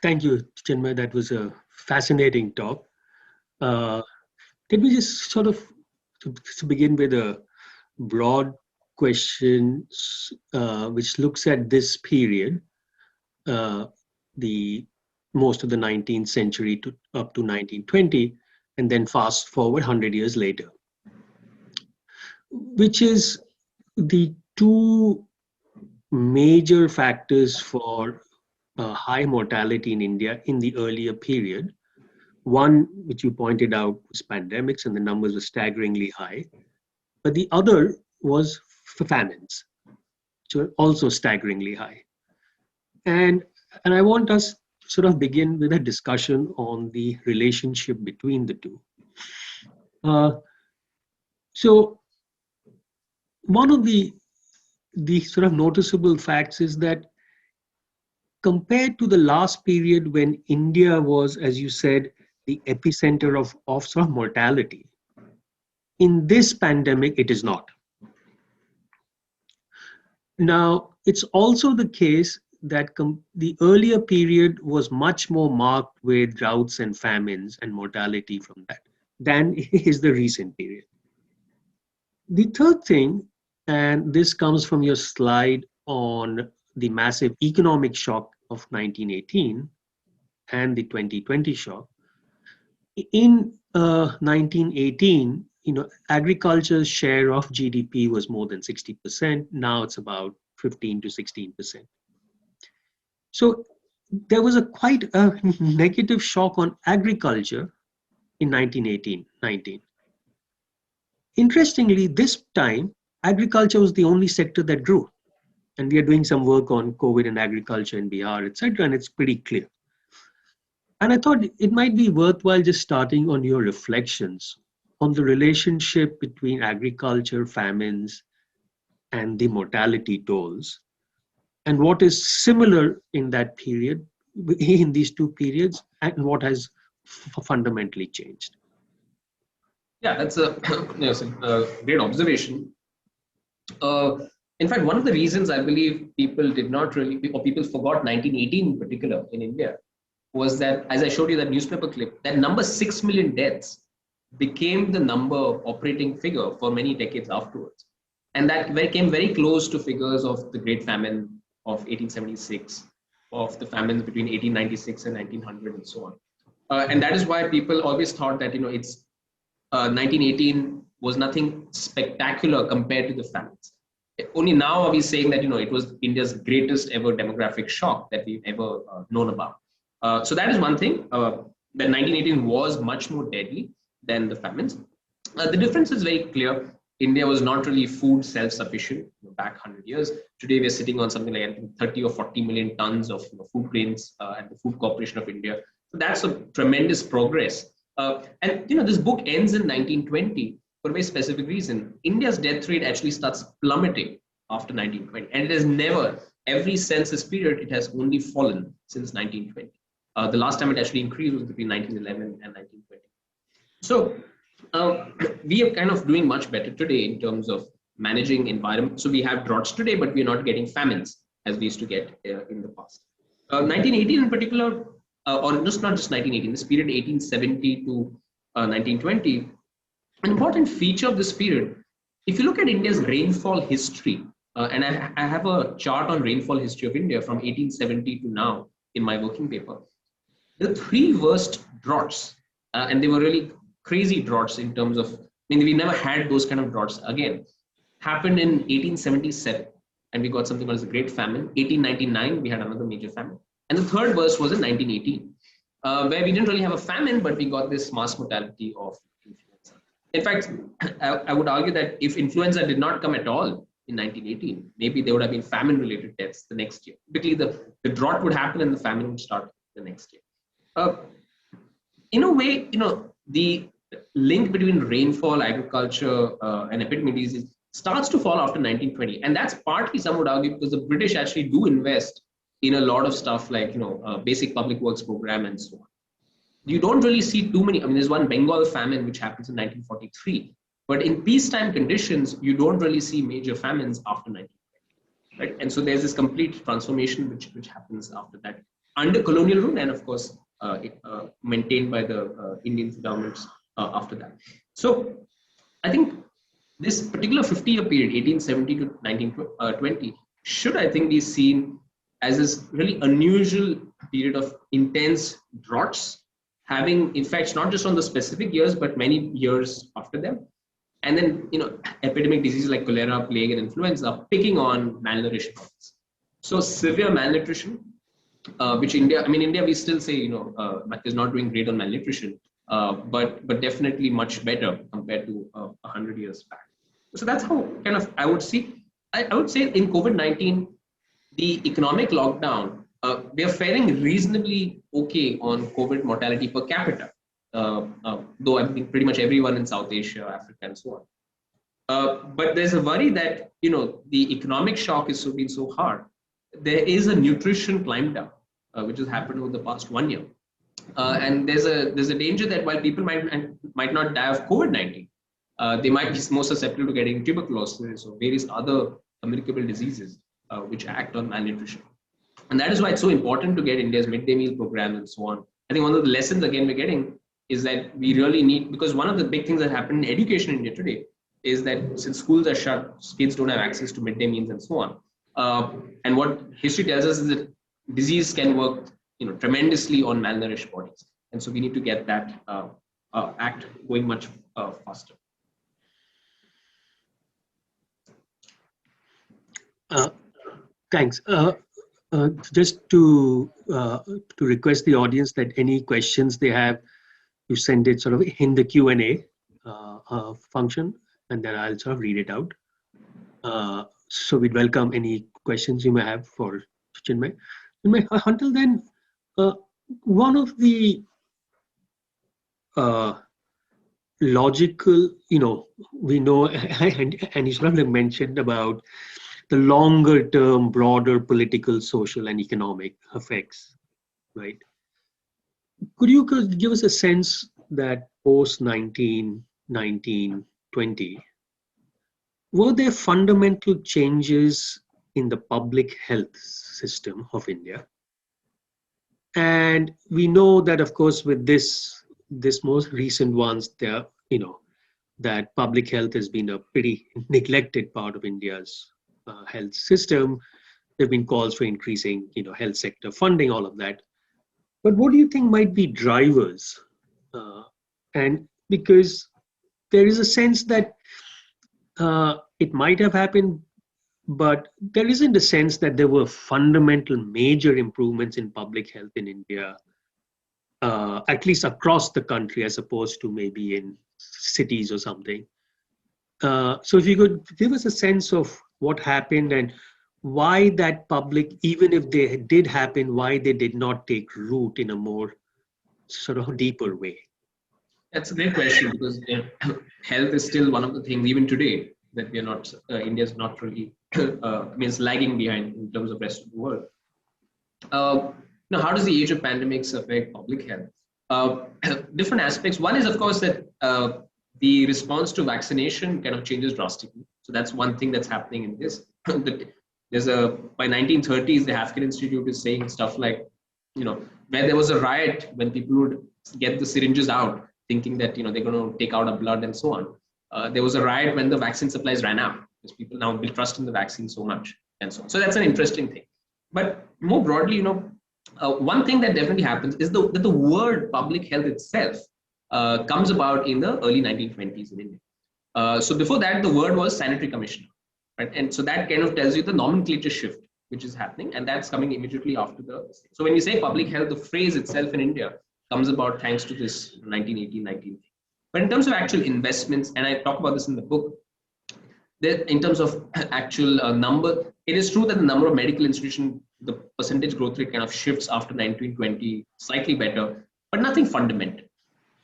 Thank you, Chinmay. That was a fascinating talk. Uh, Did we just sort of to begin with a broad question which looks at this period, uh, the most of the 19th century to up to 1920, and then fast forward 100 years later, which is the two major factors for high mortality in India in the earlier period. One, which you pointed out, was pandemics, and the numbers were staggeringly high. But the other was famines, which were also staggeringly high. And, and I want us to sort of begin with a discussion on the relationship between the two. Uh, so one of the sort of noticeable facts is that compared to the last period when India was, as you said, the epicenter of sort of mortality, in this pandemic, it is not. Now, it's also the case that the earlier period was much more marked with droughts and famines and mortality from that than is the recent period. The third thing, and this comes from your slide on the massive economic shock of 1918 and the 2020 shock. In 1918, agriculture's share of GDP was more than 60%. Now it's about 15 to 16%. So there was quite a negative shock on agriculture in 1918-19. Interestingly, this time, agriculture was the only sector that grew. And we are doing some work on COVID and agriculture in Bihar, etc., and it's pretty clear. And I thought it might be worthwhile just starting on your reflections on the relationship between agriculture, famines, and the mortality tolls, and what is similar in that period, in these two periods, and what has fundamentally changed. Yeah, that's a, a great observation. In fact, one of the reasons I believe people did not really, or people forgot 1918 in particular in India, was that, as I showed you that newspaper clip, that number 6 million deaths became the number operating figure for many decades afterwards. And that came very close to figures of the Great Famine of 1876, of the famines between 1896 and 1900 and so on. And that is why people always thought that, it's 1918 was nothing spectacular compared to the famines. Only now are we saying that, it was India's greatest ever demographic shock that we've ever known about. So that is one thing, that 1918 was much more deadly than the famines. The difference is very clear. India was not really food self-sufficient back 100 years. Today, we're sitting on something like 30 or 40 million tons of food grains at the Food Corporation of India. So that's a tremendous progress. And this book ends in 1920 for a very specific reason. India's death rate actually starts plummeting after 1920. And it has never, every census period, it has only fallen since 1920. The last time it actually increased was between 1911 and 1920. So we are kind of doing much better today in terms of managing environment. So we have droughts today, but we're not getting famines as we used to get in the past. 1918 in particular, or just not just 1918, this period 1870 to 1920, an important feature of this period, if you look at India's rainfall history, and I have a chart on rainfall history of India from 1870 to now in my working paper. The three worst droughts, and they were really crazy droughts in terms of, we never had those kind of droughts again, happened in 1877, and we got something called the Great Famine. 1899, we had another major famine. And the third worst was in 1918, where we didn't really have a famine, but we got this mass mortality of influenza. In fact, I would argue that if influenza did not come at all in 1918, maybe there would have been famine-related deaths the next year. Typically, the drought would happen and the famine would start the next year. In a way, the link between rainfall, agriculture, and epidemic disease starts to fall after 1920. And that's partly, some would argue, because the British actually do invest in a lot of stuff like, basic public works program and so on. You don't really see too many. There's one Bengal famine which happens in 1943. But in peacetime conditions, you don't really see major famines after 1920, right? And so there's this complete transformation which happens after that under colonial rule, and of course maintained by the Indian governments after that. So I think this particular 50-year period, 1870 to 1920, should, I think, be seen as this really unusual period of intense droughts, having effects not just on the specific years, but many years after them. And then, epidemic diseases like cholera, plague, and influenza picking on malnourished bodies. So severe malnutrition, which India, India, we still say, is not doing great on malnutrition, but definitely much better compared to 100 years back. So that's how kind of I would see. I would say in COVID-19, the economic lockdown, we are faring reasonably okay on COVID mortality per capita, though I think pretty much everyone in South Asia, Africa, and so on. But there's a worry that the economic shock is been so hard. There is a nutrition climb down, which has happened over the past 1 year, and there's a danger that while people might not die of COVID-19, they might be more susceptible to getting tuberculosis or various other communicable diseases which act on malnutrition. And that is why it's so important to get India's midday meal program and so on. I think one of the lessons again we're getting is that we really need, because one of the big things that happen in education in India today is that since schools are shut, kids don't have access to midday meals and so on. And what history tells us is that disease can work tremendously on malnourished bodies. And so we need to get that act going much faster. Thanks. Just to request the audience that any questions they have, you send it sort of in the Q&A function, and then I'll sort of read it out. So we'd welcome any questions you may have for Chinmay. Until then, one of the logical, we know, and you sort of mentioned about the longer term, broader political, social, and economic effects, right? Could you give us a sense that post 1920, were there fundamental changes in the public health system of India? And we know that, of course, with this most recent ones, there, that public health has been a pretty neglected part of India's health system. There have been calls for increasing, health sector funding, all of that. But what do you think might be drivers? And because there is a sense that it might have happened, but there isn't a sense that there were fundamental major improvements in public health in India, at least across the country, as opposed to maybe in cities or something. So if you could give us a sense of what happened and why that public, even if they did happen, why they did not take root in a more sort of deeper way. That's a great question, because health is still one of the things even today that we are not, India's not really, means lagging behind in terms of rest of the world. Now, how does the age of pandemics affect public health? Different aspects. One is, of course, that the response to vaccination kind of changes drastically. So that's one thing that's happening in this. There's by 1930s, the Haskell Institute is saying stuff like, where there was a riot when people would get the syringes out, thinking that, they're going to take out our blood and so on. There was a riot when the vaccine supplies ran out, because people now build trust in the vaccine so much and so on. So that's an interesting thing. But more broadly, one thing that definitely happens is that the word public health itself comes about in the early 1920s in India. So before that, the word was sanitary commissioner, right? And so that kind of tells you the nomenclature shift which is happening, and that's coming immediately after the. So when we say public health, the phrase itself in India comes about thanks to this 1918, 19. But in terms of actual investments, and I talk about this in the book, in terms of actual number, it is true that the number of medical institutions, the percentage growth rate kind of shifts after 1920, slightly better, but nothing fundamental.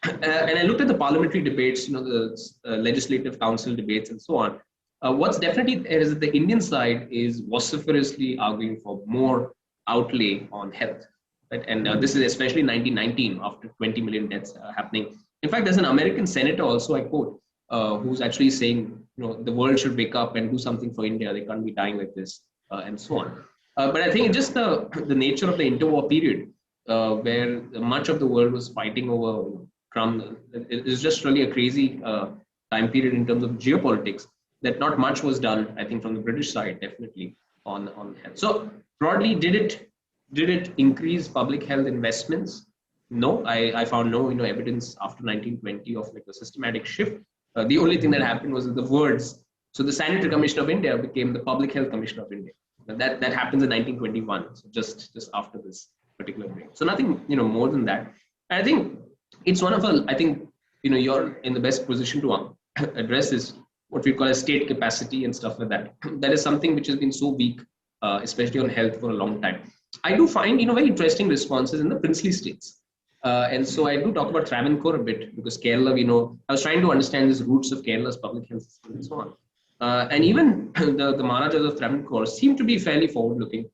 And I looked at the parliamentary debates, the legislative council debates and so on. What's definitely there is that the Indian side is vociferously arguing for more outlay on health. Right? And this is especially 1919, after 20 million deaths happening. In fact, there's an American senator also, I quote, who's actually saying, the world should wake up and do something for India. They can't be dying like this, and so on. But I think just the nature of the interwar period, where much of the world was fighting over Trump, is just really a crazy time period in terms of geopolitics. That not much was done, I think, from the British side, definitely on health. So broadly, did it increase public health investments? No, I found no evidence after 1920 of like a systematic shift. The only thing that happened was the words. So the Sanitary Commission of India became the Public Health Commission of India. That happens in 1921. So just after this particular break. So nothing more than that. And I think it's one of a. I think you're in the best position to address this, what we call a state capacity and stuff like that. That is something which has been so weak, especially on health, for a long time. I do find very interesting responses in the princely states. And so I do talk about Travancore a bit, because Kerala, I was trying to understand the roots of Kerala's public health system and so on. And even the Maharajas of Travancore seem to be fairly forward-looking.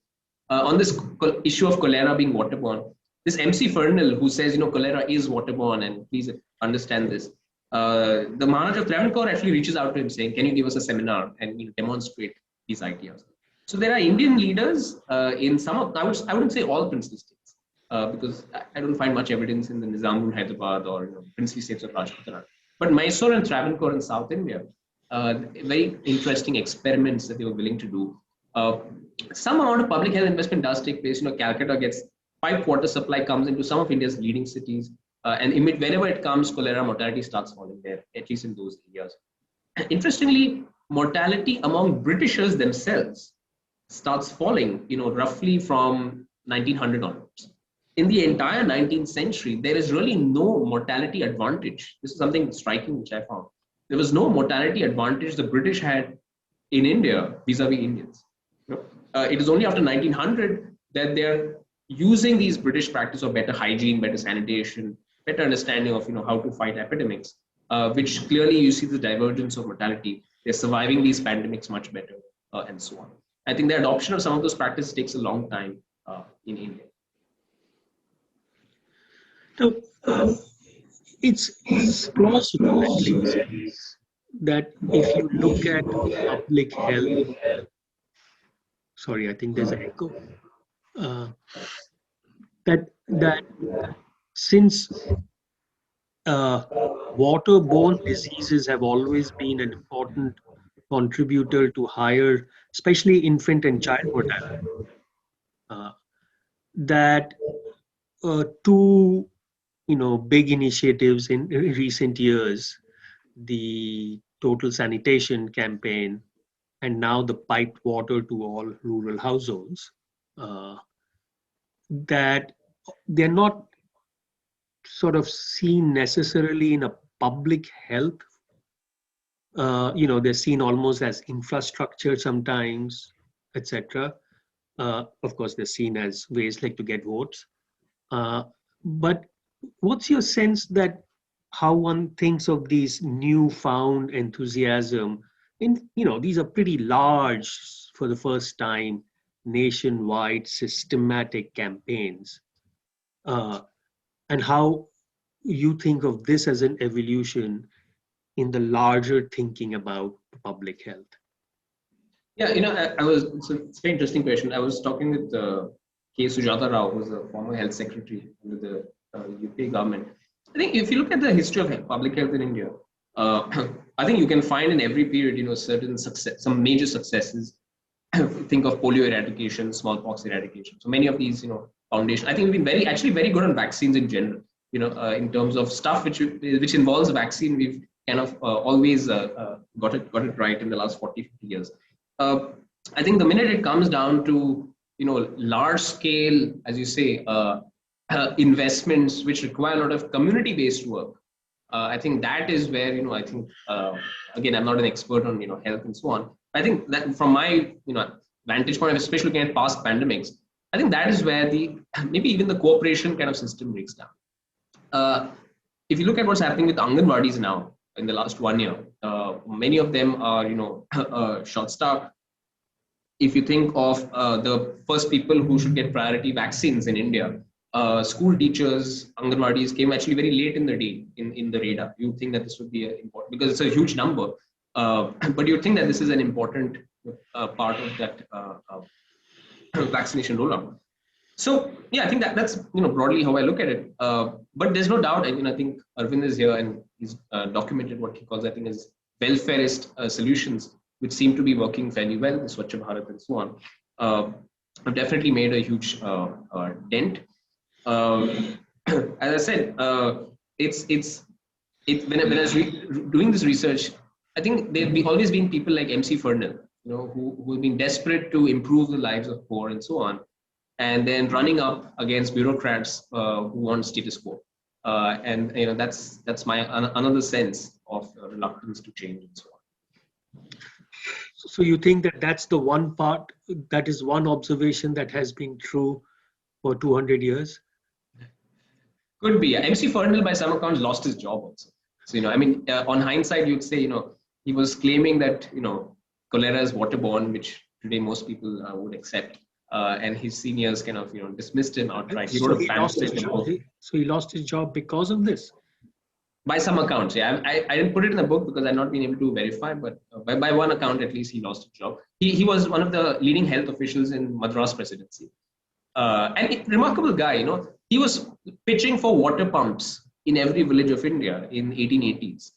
On this issue of cholera being waterborne, this MC Fernand, who says, cholera is waterborne, and please understand this. The Maharaja of Travancore actually reaches out to him saying, can you give us a seminar and demonstrate these ideas? So there are Indian leaders in some of, I wouldn't say all princely states, because I don't find much evidence in the Nizamul, Hyderabad, or princely states of Rajputana. But Mysore and Travancore in South India, very interesting experiments that they were willing to do. Some amount of public health investment does take place. Calcutta gets piped water supply, comes into some of India's leading cities, and wherever it comes, cholera mortality starts falling there, at least in those areas. Interestingly, mortality among Britishers themselves starts falling, roughly from 1900 onwards. In the entire 19th century, there is really no mortality advantage. This is something striking which I found. There was no mortality advantage the British had in India vis-a-vis Indians. It is only after 1900 that they're using these British practice of better hygiene, better sanitation, better understanding of how to fight epidemics, which clearly you see the divergence of mortality. They're surviving these pandemics much better, and so on. I think the adoption of some of those practices takes a long time in India. So it's plausible, at least, that if you look at public health, sorry, I think there's an echo, that since waterborne diseases have always been an important contributor to higher, especially infant and child mortality, that two big initiatives in recent years, the total sanitation campaign and now the piped water to all rural households, that they're not sort of seen necessarily in a public health. They're seen almost as infrastructure sometimes, etc. Of course, they're seen as ways like to get votes. But what's your sense that how one thinks of these newfound enthusiasm in, these are pretty large, for the first time, nationwide systematic campaigns, and how you think of this as an evolution in the larger thinking about public health? Yeah, it's a very interesting question. I was talking with K. Sujata Rao, who was a former health secretary under the UP government. I think if you look at the history of public health in India, I think you can find in every period, certain success, some major successes. Think of polio eradication, smallpox eradication. So many of these, foundation. I think we've been very good on vaccines in general. In terms of stuff which involves a vaccine, we've kind of always got it right in the last 40, 50 years. I think the minute it comes down to large scale, as you say, investments which require a lot of community-based work, I think that is where I think again, I'm not an expert on health and so on. I think that from my vantage point, especially looking at past pandemics, I think that is where maybe even the cooperation kind of system breaks down. If you look at what's happening with Anganwadis now in the last 1 year, many of them are short-staffed. If you think of the first people who should get priority vaccines in India, school teachers, Anganwadis came actually very late in the day in the radar. You would think that this would be important because it's a huge number, but you would think that this is an important part of that vaccination rollout. So yeah, I think that's broadly how I look at it. But there's no doubt. I think Arvind is here and he's documented what he calls, I think, as welfareist solutions, which seem to be working fairly well, the Swachh Bharat and so on. Have definitely made a huge dent. As I said, when I was doing this research, I think there've always been people like MC Fernand, who have been desperate to improve the lives of poor and so on, and then running up against bureaucrats who want status quo. And that's my another sense of reluctance to change and so on. So you think that that's the one part, that is one observation that has been true for 200 years? Could be. MC Fernand, by some accounts, lost his job also. So, on hindsight, you'd say, he was claiming that, cholera is waterborne, which today most people would accept. And his seniors kind of, dismissed him outright. He wrote a pamphlet. So he lost his job because of this? By some accounts, yeah. I didn't put it in the book because I've not been able to verify, but by one account, at least, he lost his job. He was one of the leading health officials in Madras presidency. And a remarkable guy, he was pitching for water pumps in every village of India in 1880s,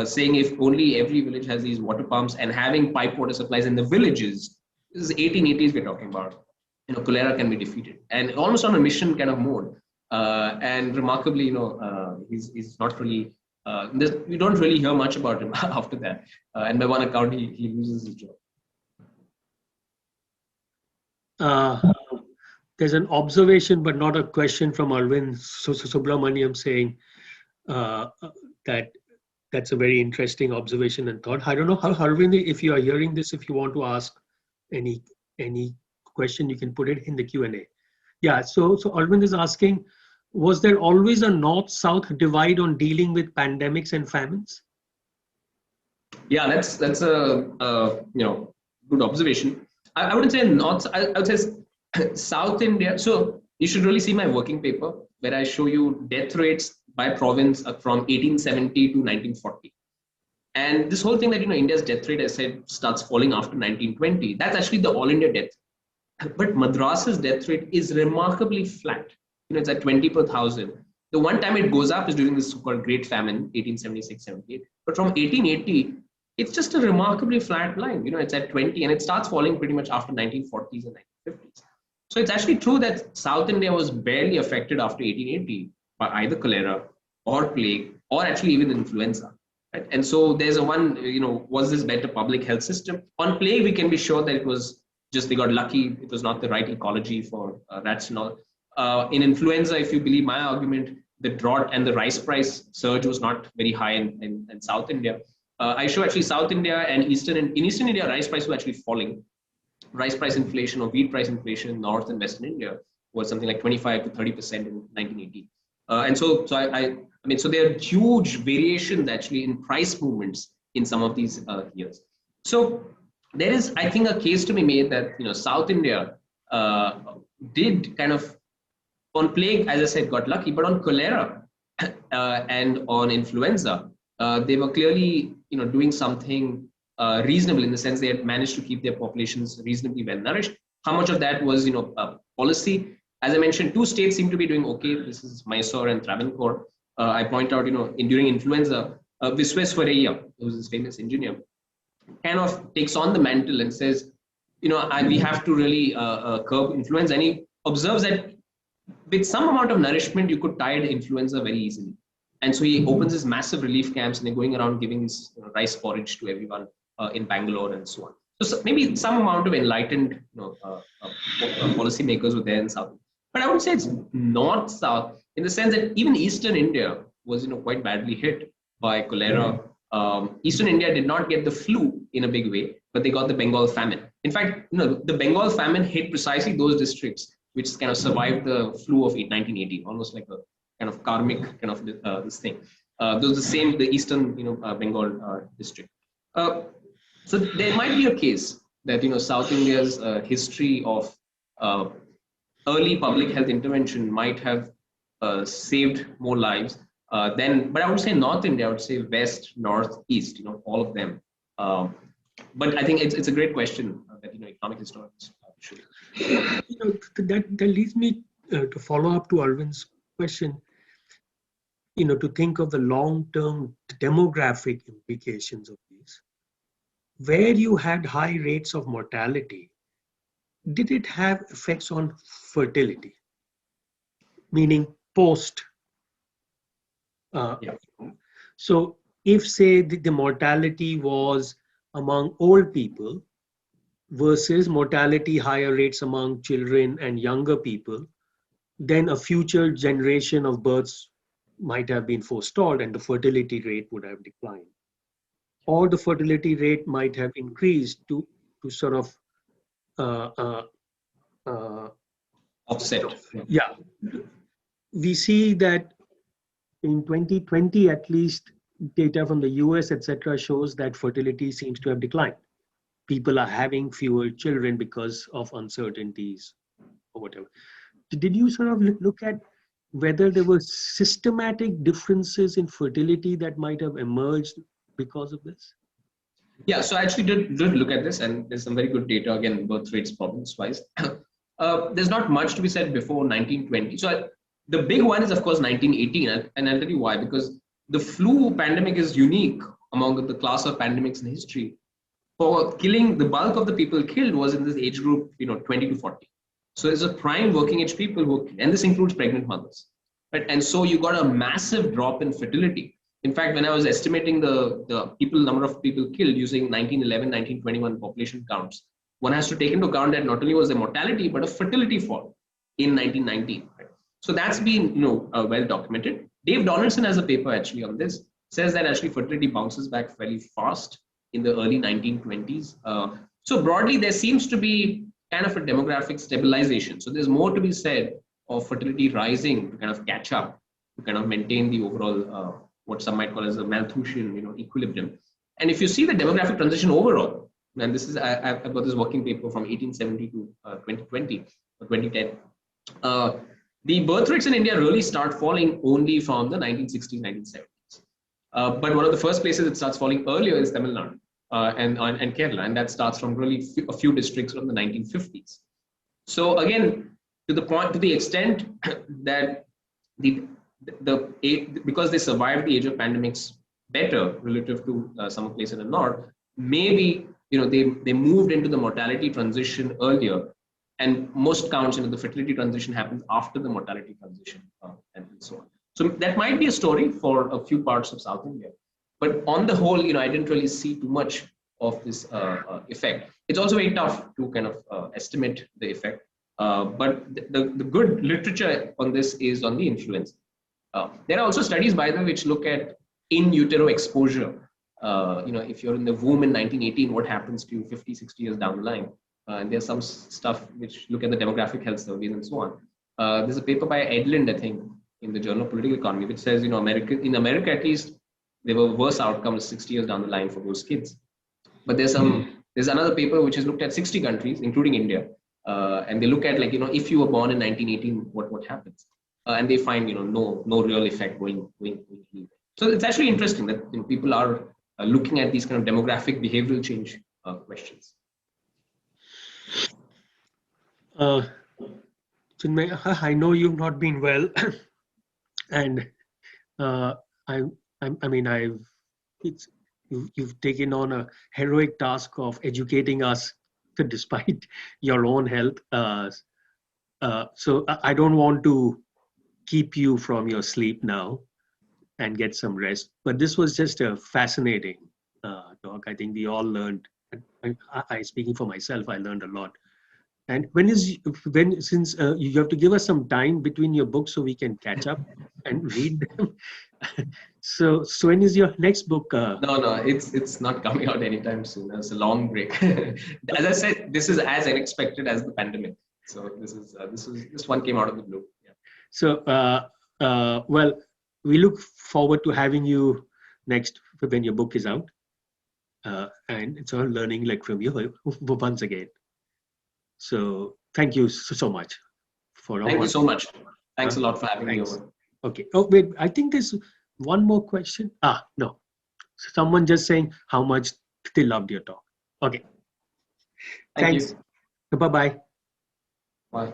saying if only every village has these water pumps and having pipe water supplies in the villages, this is 1880s we're talking about, cholera can be defeated. And almost on a mission kind of mode. And remarkably, he's not really, we don't really hear much about him after that. And by one account, he loses his job. There's an observation, but not a question from Arvind Subramaniam saying that that's a very interesting observation and thought. I don't know how, Arvind, if you are hearing this, if you want to ask any question, you can put it in the Q&A. Yeah, so Arvind is asking, was there always a north-south divide on dealing with pandemics and famines? Yeah, that's a good observation. I wouldn't say north. I would say South India. So you should really see my working paper where I show you death rates by province from 1870 to 1940. And this whole thing that India's death rate, I said, starts falling after 1920. That's actually the all India death. But Madras's death rate is remarkably flat. It's at 20 per thousand. The one time it goes up is during this so-called Great Famine, 1876-78. But from 1880, it's just a remarkably flat line. It's at 20, and it starts falling pretty much after 1940s and 1950s. So it's actually true that South India was barely affected after 1880 by either cholera or plague or actually even influenza. Right? And so there's a one, was this better public health system? On plague, we can be sure that it was just they got lucky. It was not the right ecology for rats and all. In influenza, if you believe my argument, the drought and the rice price surge was not very high in South India. I show actually South India and in Eastern India, rice price was actually falling. Rice price inflation or wheat price inflation in North and Western India was something like 25 to 30% in 1980. And so there are huge variations actually in price movements in some of these years. So there is, I think, a case to be made that South India did kind of, on plague, as I said, got lucky, but on cholera and on influenza, they were clearly doing something reasonable in the sense they had managed to keep their populations reasonably well nourished. How much of that was policy? As I mentioned, two states seem to be doing okay. This is Mysore and Travancore. I point out, during influenza, Visvesvaraya, who was this famous engineer, kind of takes on the mantle and says, we have to really curb influenza. And he observes that with some amount of nourishment, you could tide influenza very easily. And so he opens his massive relief camps and they're going around giving this rice porridge to everyone in Bangalore and so on. So maybe some amount of enlightened policymakers were there in South. But I would say it's north-south in the sense that even Eastern India was quite badly hit by cholera. Eastern India did not get the flu in a big way, but they got the Bengal famine. In fact, the Bengal famine hit precisely those districts which kind of survived the flu of 1918, almost like a kind of karmic kind of this thing. Those the same, the Eastern Bengal district. So there might be a case that South India's history of early public health intervention might have saved more lives than, but I would say North India, I would say West, North, East, all of them. Um, but I think it's a great question that economic historians should. That leads me to follow up to Arvind's question. To think of the long-term demographic implications of these. Where you had high rates of mortality, did it have effects on fertility? Meaning post. Yeah. So if, say, the mortality was among old people versus mortality higher rates among children and younger people, then a future generation of births might have been forestalled and the fertility rate would have declined. Or the fertility rate might have increased to sort of uh, uh, uh, Offset. yeah. We see that in 2020, at least, data from the US, etc., shows that fertility seems to have declined. People are having fewer children because of uncertainties or whatever. Did you sort of look at whether there were systematic differences in fertility that might have emerged because of this? Yeah, so I actually did look at this, and there's some very good data again, birth rates problems wise. There's not much to be said before 1920. So the big one is, of course, 1918, and I'll tell you why. Because the flu pandemic is unique among the class of pandemics in history. For killing, the bulk of the people killed was in this age group, 20 to 40. So it's a prime working age people who, and this includes pregnant mothers, right? And so you got a massive drop in fertility. In fact, when I was estimating the number of people killed using 1911, 1921 population counts, one has to take into account that not only was there mortality, but a fertility fall in 1919. Right? So that's been well documented. Dave Donaldson has a paper actually on this, says that actually fertility bounces back fairly fast in the early 1920s. So broadly, there seems to be kind of a demographic stabilization. So there's more to be said of fertility rising to kind of catch up, to kind of maintain the overall what some might call as a Malthusian equilibrium. And if you see the demographic transition overall, and this is I've got this working paper from 1870 to 2020 or 2010. The birth rates in India really start falling only from the 1960s, 1970s. But one of the first places it starts falling earlier is Tamil Nadu and Kerala, and that starts from really a few districts from the 1950s. So again, to the extent that because they survived the age of pandemics better relative to some places in the north, maybe they moved into the mortality transition earlier, and most counts the fertility transition happens after the mortality transition and so on. So that might be a story for a few parts of South India, but on the whole, I didn't really see too much of this effect. It's also very tough to kind of estimate the effect. But the good literature on this is on the influence. There are also studies, by the way, which look at in utero exposure. If you're in the womb in 1918, what happens to you 50, 60 years down the line? And there's some stuff which look at the demographic health surveys and so on. There's a paper by Edlund, I think, in the Journal of Political Economy, which says, in America at least, there were worse outcomes 60 years down the line for those kids. But there's another paper which has looked at 60 countries, including India, and they look at if you were born in 1918, what happens? And they find no real effect going. So it's actually interesting that people are looking at these kind of demographic behavioral change questions. Chinmay, I know you've not been well, and you've taken on a heroic task of educating us, despite your own health. So I don't want to keep you from your sleep now and get some rest. But this was just a fascinating talk. I think we all learned. I speaking for myself, I learned a lot. And since you have to give us some time between your books so we can catch up and read them. So when is your next book? No, it's not coming out anytime soon. It's a long break. As I said, this is as unexpected as the pandemic. So this one came out of the blue. Yeah. So well, we look forward to having you next when your book is out, and it's all learning from you once again. So thank you so much for a Thank you one. so much. Thanks Huh? a lot for having me Thanks. over. Okay. Oh, wait. I think there's one more question. No. Someone just saying how much they loved your talk. Okay. Thank Thanks. you. Bye-bye. Bye.